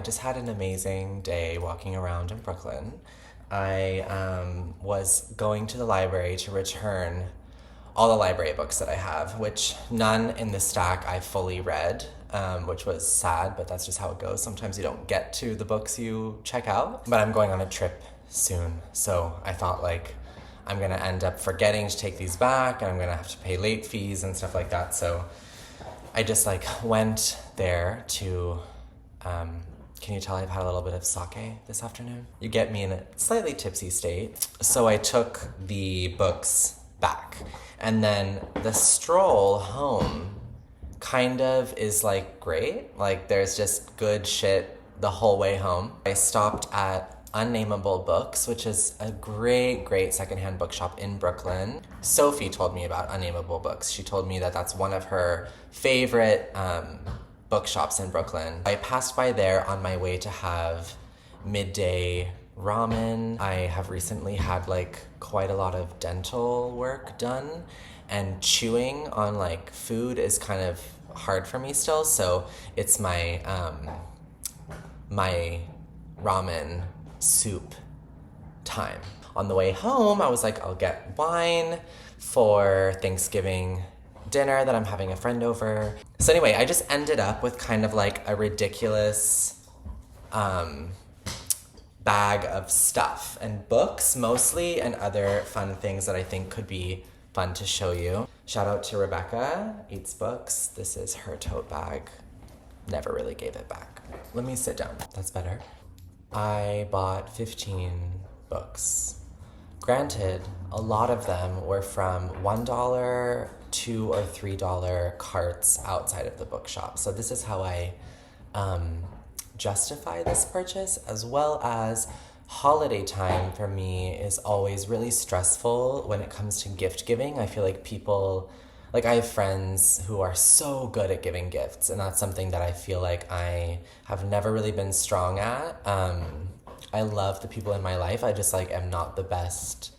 I just had an amazing day walking around in Brooklyn. I was going to the library to return all the library books that I have, which none in the stack I fully read, which was sad, but that's just how it goes. Sometimes you don't get to the books you check out. But I'm going on a trip soon, so I thought like I'm gonna end up forgetting to take these back and I'm gonna have to pay late fees and stuff like that. So I just like went there to can you tell I've had a little bit of sake this afternoon? You get me in a slightly tipsy state. So I took the books back. And then the stroll home kind of is like great. Like there's just good shit the whole way home. I stopped at Unnameable Books, which is a great secondhand bookshop in Brooklyn. Sophie told me about Unnameable Books. She told me that that's one of her favorite bookshops in Brooklyn. I passed by there on my way to have midday ramen. I have recently had like quite a lot of dental work done, and chewing on like food is kind of hard for me still, so it's my my ramen soup time. On the way home, I was like, I'll get wine for Thanksgiving dinner that I'm having a friend over. So anyway, I just ended up with kind of like a ridiculous bag of stuff and books mostly, and other fun things that I think could be fun to show you. Shout out to Rebecca Eats Books. This is her tote bag. Never really gave it back. Let me sit down. That's better. I bought 15 books. Granted, a lot of them were from $1, $2 or $3 carts outside of the bookshop. So this is how I justify this purchase, as well as holiday time for me is always really stressful when it comes to gift giving. I feel like people, like I have friends who are so good at giving gifts, and that's something that I feel like I have never really been strong at. I love the people in my life. I just like am not the best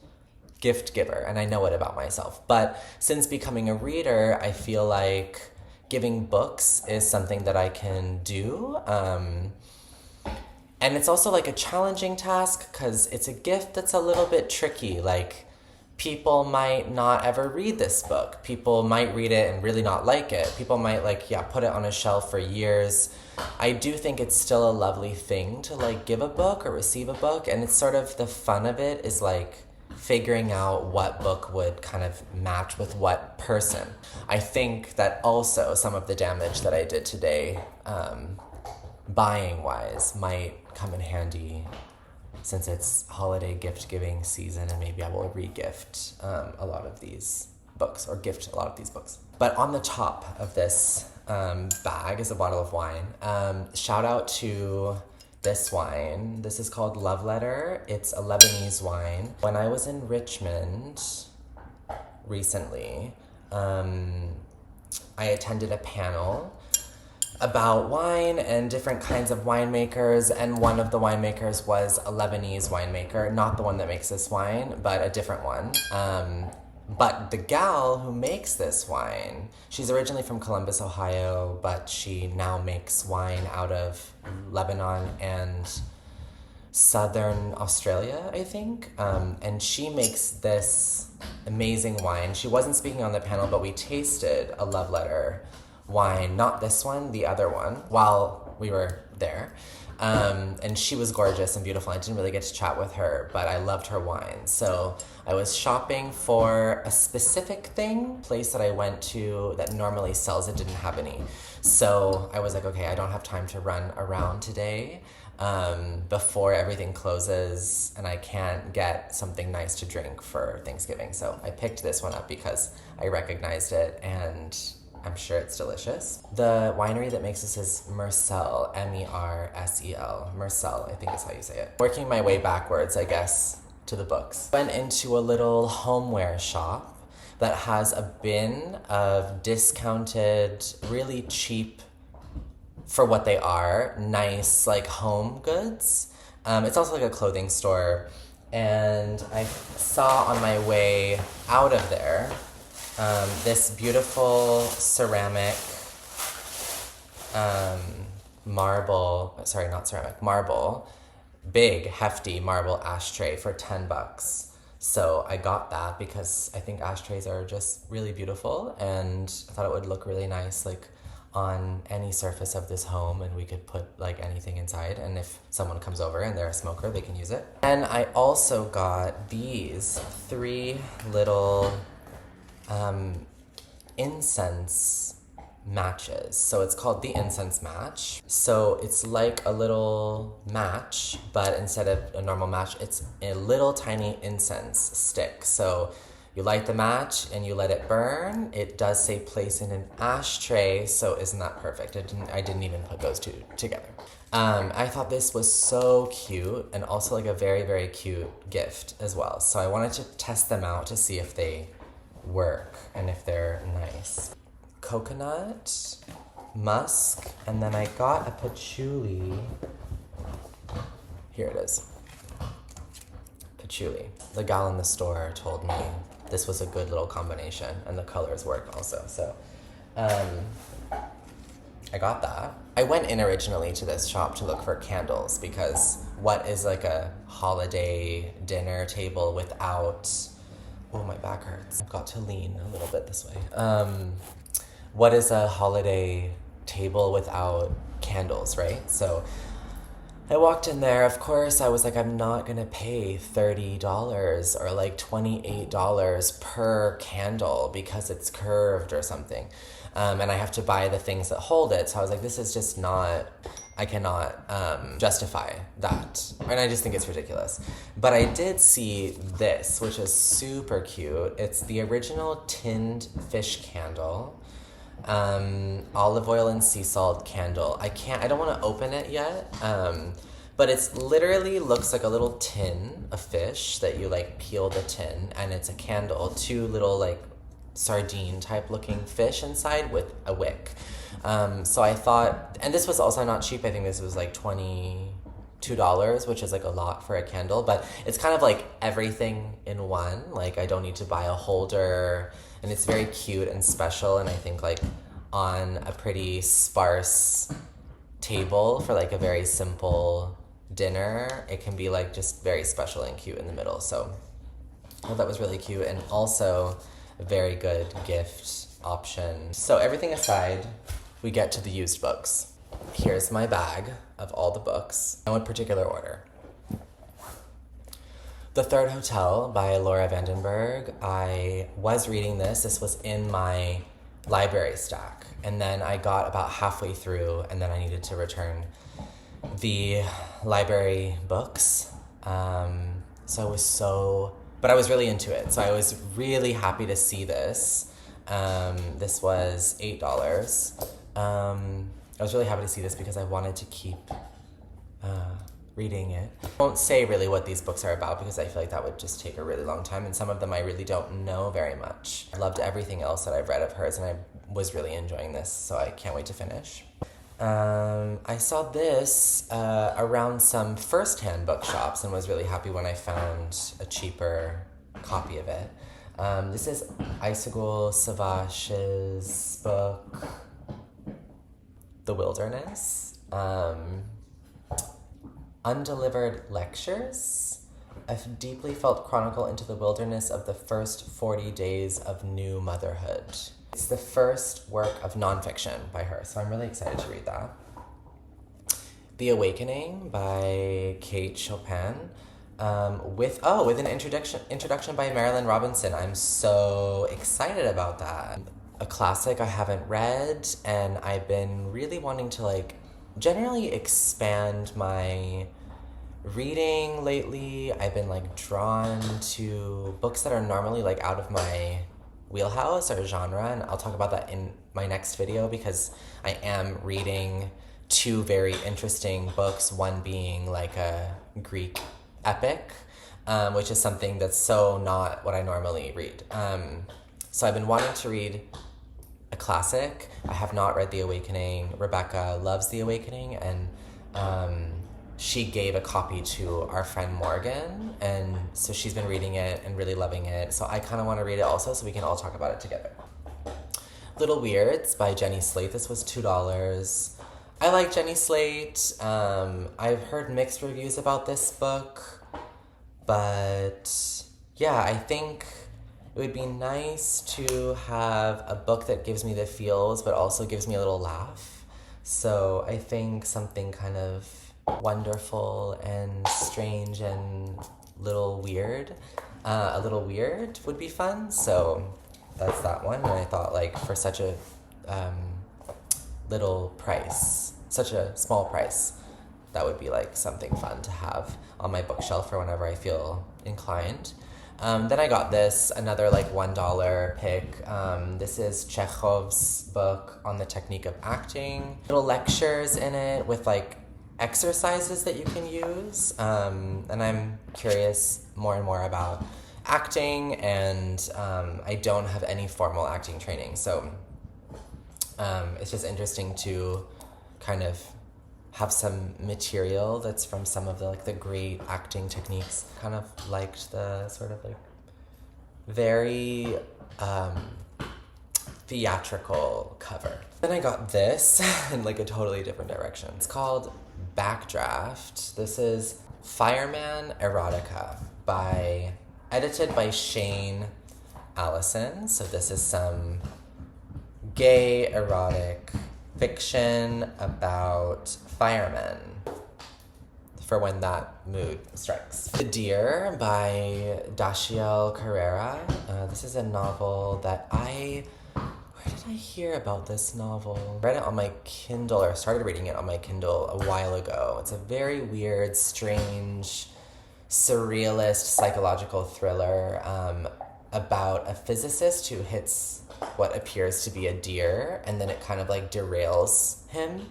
gift giver, and I know it about myself. But since becoming a reader, I feel like giving books is something that I can do. And it's also like a challenging task because it's a gift that's a little bit tricky. Like people might not ever read this book. People might read it and really not like it. People might put it on a shelf for years. I do think it's still a lovely thing to like give a book or receive a book. And it's sort of the fun of it is like figuring out what book would kind of match with what person. I think that also some of the damage that I did today, buying wise, might come in handy since it's holiday gift giving season, and maybe I will re-gift a lot of these books, or gift a lot of these books. But on the top of this bag is a bottle of wine. Shout out to this wine. This is called Love Letter. It's a Lebanese wine. When I was in Richmond recently, I attended a panel about wine and different kinds of winemakers, and one of the winemakers was a Lebanese winemaker, not the one that makes this wine, but a different one. But the gal who makes this wine, she's originally from Columbus, Ohio, but she now makes wine out of Lebanon and Southern Australia, I think. And she makes this amazing wine. She wasn't speaking on the panel, but we tasted a Love Letter wine, not this one, the other one, while we were there. And she was gorgeous and beautiful. I didn't really get to chat with her, but I loved her wine. So I was shopping for a specific place that I went to that normally sells it, didn't have any. So I was like, okay, I don't have time to run around today before everything closes, and I can't get something nice to drink for Thanksgiving. So I picked this one up because I recognized it, and I'm sure it's delicious. The winery that makes this is Mersel, Mersel. Mersel, I think is how you say it. Working my way backwards, I guess, to the books. Went into a little homeware shop that has a bin of discounted, really cheap, for what they are, nice like home goods. It's also like a clothing store. And I saw on my way out of there this beautiful ceramic marble, sorry, not ceramic, marble, big, hefty marble ashtray for $10. So I got that because I think ashtrays are just really beautiful, and I thought it would look really nice, like on any surface of this home, and we could put like anything inside, and if someone comes over and they're a smoker, they can use it. And I also got these 3 little incense matches. So it's called the incense match. So it's like a little match, but instead of a normal match, it's a little tiny incense stick. So you light the match and you let it burn. It does say place in an ashtray, so isn't that perfect? I didn't even put those two together. I thought this was so cute, and also like a very, very cute gift as well. So I wanted to test them out to see if they work and if they're nice. Coconut, musk, and then I got a patchouli. Here it is. Patchouli. The gal in the store told me this was a good little combination, and the colors work also. So I got that. I went in originally to this shop to look for candles, because what is like a holiday dinner table without... Oh, my back hurts. I've got to lean a little bit this way. What is a holiday table without candles, right? So I walked in there. Of course, I was like, I'm not gonna pay $30 or like $28 per candle because it's curved or something. And I have to buy the things that hold it. So I was like, this is just not, I cannot justify that. And I just think it's ridiculous. But I did see this, which is super cute. It's the original tinned fish candle. Olive oil and sea salt candle. I don't want to open it yet. But it's literally looks like a little tin of fish that you like peel the tin, and it's a candle, 2 little like sardine type looking fish inside with a wick. So I thought, and this was also not cheap. I think this was like $22, which is like a lot for a candle, but it's kind of like everything in one. Like I don't need to buy a holder, and it's very cute and special. And I think like on a pretty sparse table for like a very simple dinner, it can be like just very special and cute in the middle. So I thought that was really cute, and also a very good gift option. So everything aside, we get to the used books. Here's my bag of all the books. In what particular order? The Third Hotel by Laura Vandenberg. I was reading this. This was in my library stack. And then I got about halfway through, and then I needed to return the library books. But I was really into it. So I was really happy to see this. This was $8. I was really happy to see this because I wanted to keep reading it. I won't say really what these books are about because I feel like that would just take a really long time, and some of them I really don't know very much. I loved everything else that I've read of hers, and I was really enjoying this, so I can't wait to finish. I saw this around some first-hand bookshops and was really happy when I found a cheaper copy of it. This is Icicle Savage's book, The Wilderness. Undelivered Lectures, a deeply felt chronicle into the wilderness of the first 40 days of new motherhood. It's the first work of nonfiction by her, so I'm really excited to read that. The Awakening by Kate Chopin, with an introduction by Marilyn Robinson. I'm so excited about that. A classic I haven't read, and I've been really wanting to generally expand my reading lately. I've been drawn to books that are normally out of my wheelhouse or genre, and I'll talk about that in my next video because I am reading 2 very interesting books, one being a Greek epic, which is something that's so not what I normally read. So I've been wanting to read a classic. I have not read The Awakening. Rebecca loves The Awakening, and she gave a copy to our friend Morgan, and so she's been reading it and really loving it. So I kind of want to read it also so we can all talk about it together. Little Weirds by Jenny Slate. This was $2. I like Jenny Slate. I've heard mixed reviews about this book, but yeah, I think it would be nice to have a book that gives me the feels, but also gives me a little laugh. So I think something kind of wonderful and strange and a little weird would be fun. So that's that one. And I thought, like, for such a such a small price, that would be like something fun to have on my bookshelf for whenever I feel inclined. Then I got this, another like $1 pick. This is Chekhov's book on the technique of acting. Little lectures in it with like exercises that you can use. And I'm curious more and more about acting, and I don't have any formal acting training. So it's just interesting to kind of have some material that's from some of the like the great acting techniques. Kind of liked the sort of like very theatrical cover. Then I got this in like a totally different direction. It's called Backdraft. This is Fireman Erotica edited by Shane Allison. So this is some gay erotic fiction about firemen for when that mood strikes. The Deer by Dashiell Carrera. This is a novel that where did I hear about this novel? I read it on my Kindle, or started reading it on my Kindle a while ago. It's a very weird, strange, surrealist psychological thriller about a physicist who hits what appears to be a deer, and then it kind of like derails him.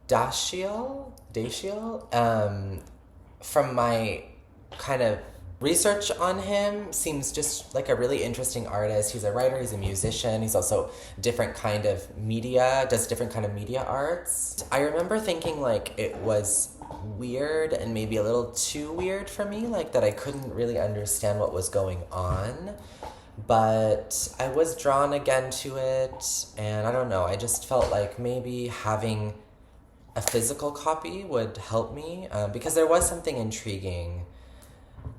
Dashiell, from my kind of research on him, seems just like a really interesting artist. He's a writer, he's a musician, he's also different kind of media, does different kind of media arts. I remember thinking like it was weird and maybe a little too weird for me, like that I couldn't really understand what was going on, but I was drawn again to it, and I don't know, I just felt like maybe having a physical copy would help me, because there was something intriguing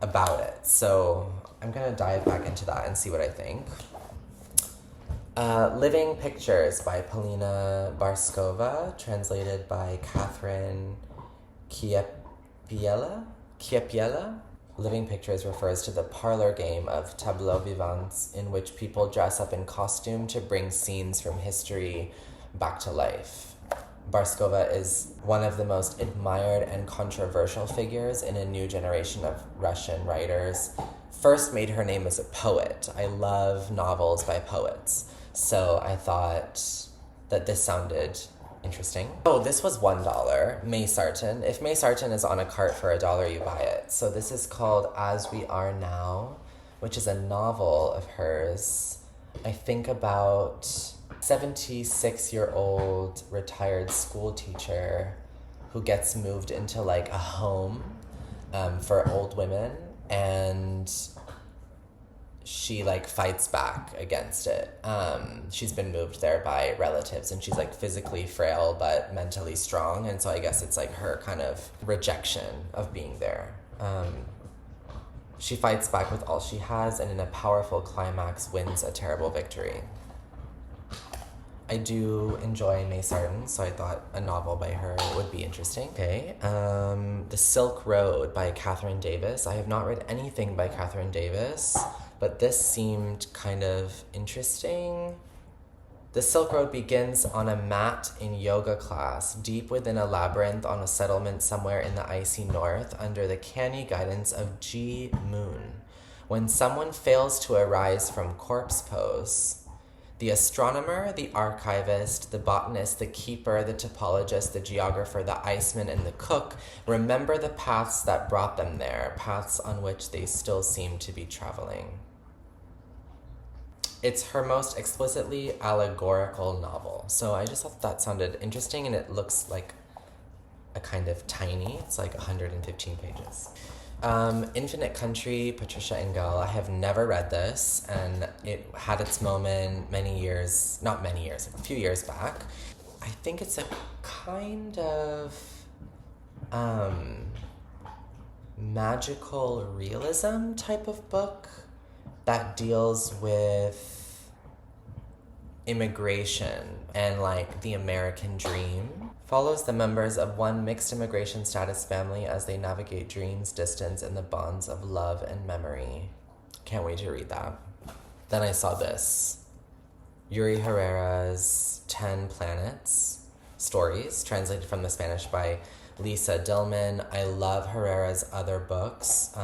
about it. So I'm gonna dive back into that and see what I think. Living Pictures by Polina Barskova, translated by Catherine Kiepiela. Living Pictures refers to the parlor game of tableau vivants, in which people dress up in costume to bring scenes from history back to life. Barskova is one of the most admired and controversial figures in a new generation of Russian writers. First made her name as a poet. I love novels by poets, so I thought that this sounded interesting. Oh, this was $1. May Sarton. If May Sarton is on a cart for $1, you buy it. So this is called As We Are Now, which is a novel of hers. I think about 76-year-old retired school teacher who gets moved into like a home for old women, and she like fights back against it. She's been moved there by relatives, and she's like physically frail but mentally strong, and so I guess it's like her kind of rejection of being there. She fights back with all she has, and in a powerful climax wins a terrible victory. I do enjoy May Sarton, so I thought a novel by her would be interesting. Okay, The Silk Road by Catherine Davis. I have not read anything by Catherine Davis, but this seemed kind of interesting. The Silk Road begins on a mat in yoga class, deep within a labyrinth on a settlement somewhere in the icy north, under the canny guidance of G. Moon. When someone fails to arise from corpse pose, the astronomer, the archivist, the botanist, the keeper, the topologist, the geographer, the iceman, and the cook remember the paths that brought them there, paths on which they still seem to be traveling. It's her most explicitly allegorical novel, so I just thought that sounded interesting, and it looks like a kind of tiny, it's like 115 pages. Infinite Country, Patricia Engel. I have never read this, and it had its moment a few years back. I think it's a kind of magical realism type of book that deals with immigration and like the American dream. Follows the members of one mixed immigration status family as they navigate dreams, distance, and the bonds of love and memory. Can't wait to read that. Then I saw this. Yuri Herrera's 10 Planets Stories, translated from the Spanish by Lisa Dillman. I love Herrera's other books.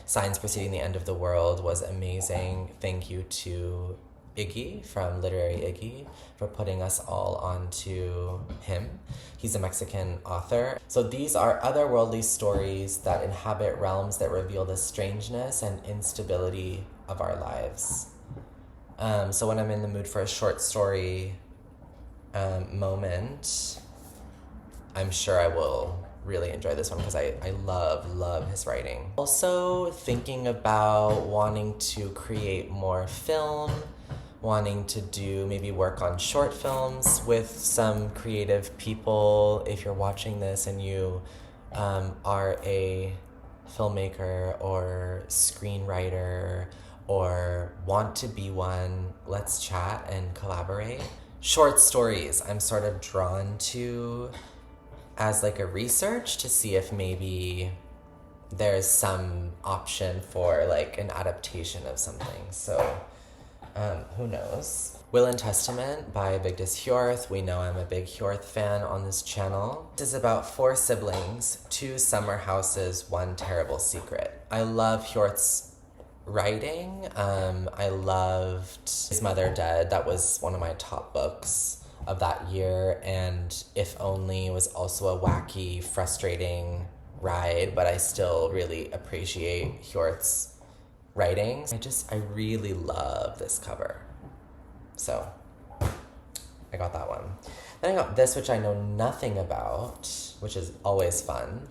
Signs Preceding the End of the World was amazing. Thank you to Iggy from Literary Iggy for putting us all onto him. He's a Mexican author. So these are otherworldly stories that inhabit realms that reveal the strangeness and instability of our lives. So when I'm in the mood for a short story moment, I'm sure I will really enjoy this one because I love his writing. Also thinking about wanting to create more film, wanting to do maybe work on short films with some creative people. If you're watching this and you are a filmmaker or screenwriter or want to be one, let's chat and collaborate. Short stories I'm sort of drawn to as like a research to see if maybe there's some option for like an adaptation of something. So who knows? Will and Testament by Vigdis Hjorth. We know I'm a big Hjorth fan on this channel. This is about 4 siblings, 2 summer houses, 1 terrible secret. I love Hjorth's writing. I loved His Mother Dead. That was one of my top books of that year. And If Only was also a wacky, frustrating ride, but I still really appreciate Hjorth's writing. I really love this cover. So I got that one. Then I got this, which I know nothing about, which is always fun.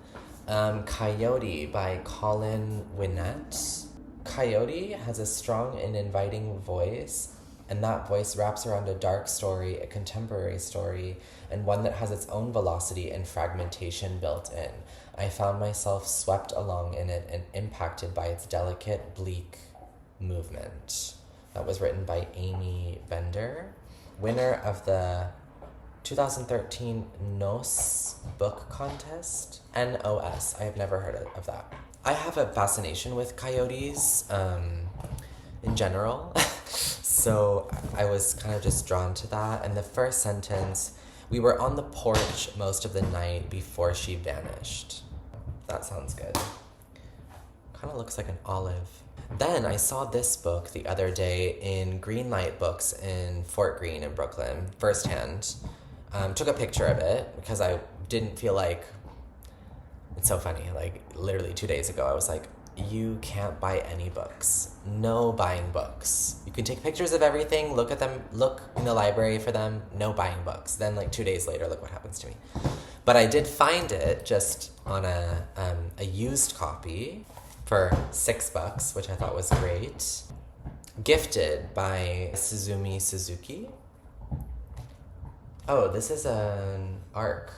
Coyote by Colin Winnett. Coyote has a strong and inviting voice, and that voice wraps around a dark story, a contemporary story, and one that has its own velocity and fragmentation built in. I found myself swept along in it and impacted by its delicate, bleak movement. That was written by Amy Bender, winner of the 2013 NOS book contest. NOS. I have never heard of that. I have a fascination with coyotes in general. So I was kind of just drawn to that. And the first sentence, we were on the porch most of the night before she vanished. That sounds good. Kind of looks like an olive. Then I saw this book the other day in Greenlight Books in Fort Greene in Brooklyn, firsthand. Took a picture of it because I didn't feel like, it's so funny, like literally 2 days ago I was like, you can't buy any books. No buying books. You can take pictures of everything, look at them, look in the library for them, no buying books. Then like 2 days later, look what happens to me. But I did find it just on a used copy for $6, which I thought was great. Gifted by Suzumi Suzuki. Oh, this is an ARC.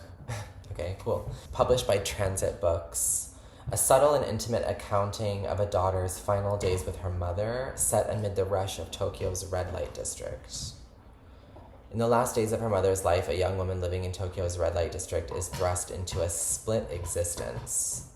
Okay, cool. Published by Transit Books. A subtle and intimate accounting of a daughter's final days with her mother, set amid the rush of Tokyo's red light district. In the last days of her mother's life, a young woman living in Tokyo's red light district is thrust into a split existence.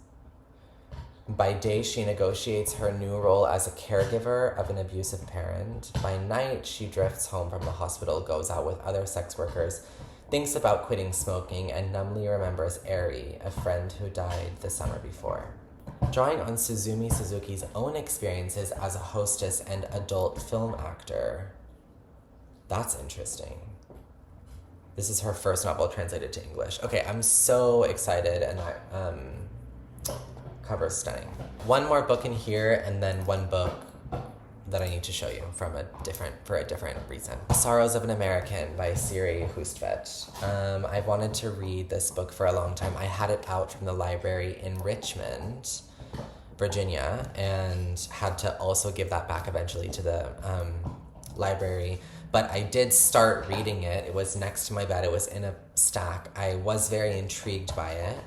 By day, she negotiates her new role as a caregiver of an abusive parent. By night, she drifts home from the hospital, goes out with other sex workers, thinks about quitting smoking, and numbly remembers Eri, a friend who died the summer before. Drawing on Suzumi Suzuki's own experiences as a hostess and adult film actor. That's interesting. This is her first novel translated to English. Okay, I'm so excited, and cover's stunning. One more book in here, and then one book that I need to show you for a different reason. Sorrows of an American by Siri Hustvedt. I've wanted to read this book for a long time. I had it out from the library in Richmond Virginia, and had to also give that back eventually to the library. But I did start reading it. It was next to my bed. It was in a stack. I was very intrigued by it.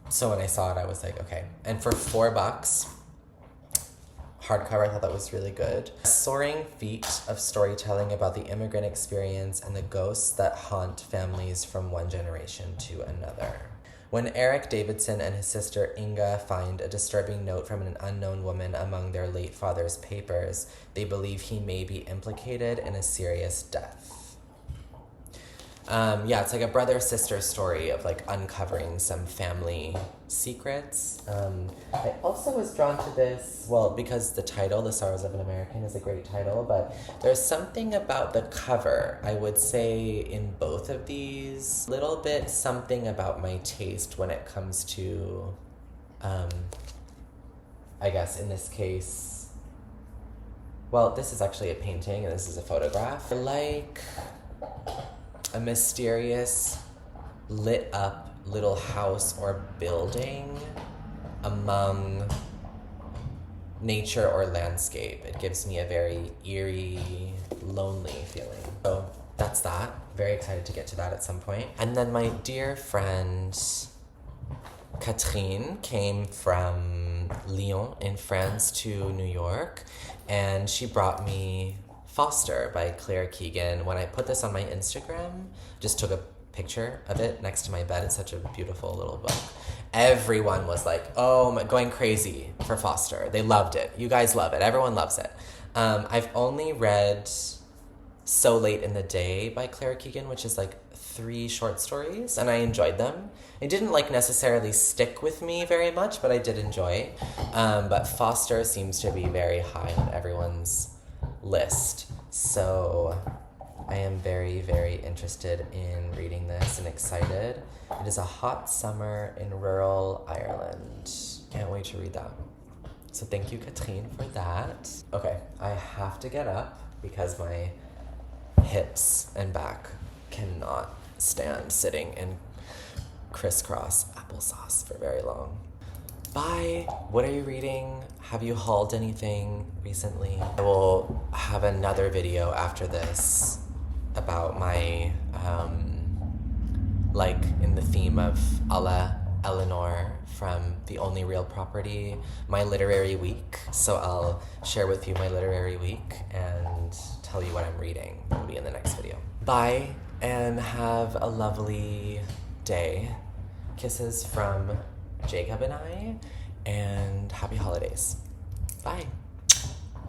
So when I saw it, I was like, okay. And for $4, hardcover, I thought that was really good. A soaring feat of storytelling about the immigrant experience and the ghosts that haunt families from one generation to another. When Eric Davidson and his sister Inga find a disturbing note from an unknown woman among their late father's papers, they believe he may be implicated in a serious death. Yeah, it's like a brother-sister story of like uncovering some family secrets. I also was drawn to this, well, because the title, The Sorrows of an American, is a great title, but there's something about the cover, I would say, in both of these. Little bit something about my taste when it comes to, I guess in this case, well, this is actually a painting and this is a photograph. Like a mysterious, lit up little house or building among nature or landscape. It gives me a very eerie, lonely feeling. So that's that. Very excited to get to that at some point. And then my dear friend Catherine came from Lyon in France to New York, and she brought me Foster by Claire Keegan. When I put this on my Instagram, just took a picture of it next to my bed. It's such a beautiful little book. Everyone was like, oh my, going crazy for Foster. They loved it. You guys love it. Everyone loves it. I've only read So Late in the Day by Claire Keegan, which is like 3 short stories, and I enjoyed them. It didn't like necessarily stick with me very much, but I did enjoy. But Foster seems to be very high on everyone's list. So I am very, very interested in reading this and excited. It is a hot summer in rural Ireland. Can't wait to read that. So thank you, Katrine, for that. Okay, I have to get up because my hips and back cannot stand sitting in crisscross applesauce for very long. Bye. What are you reading? Have you hauled anything recently? I will have another video after this about my, like in the theme of a la Eleanor from The Only Real Property, my literary week. So I'll share with you my literary week and tell you what I'm reading. That'll be in the next video. Bye, and have a lovely day. Kisses from Jacob and I, and happy holidays. Bye.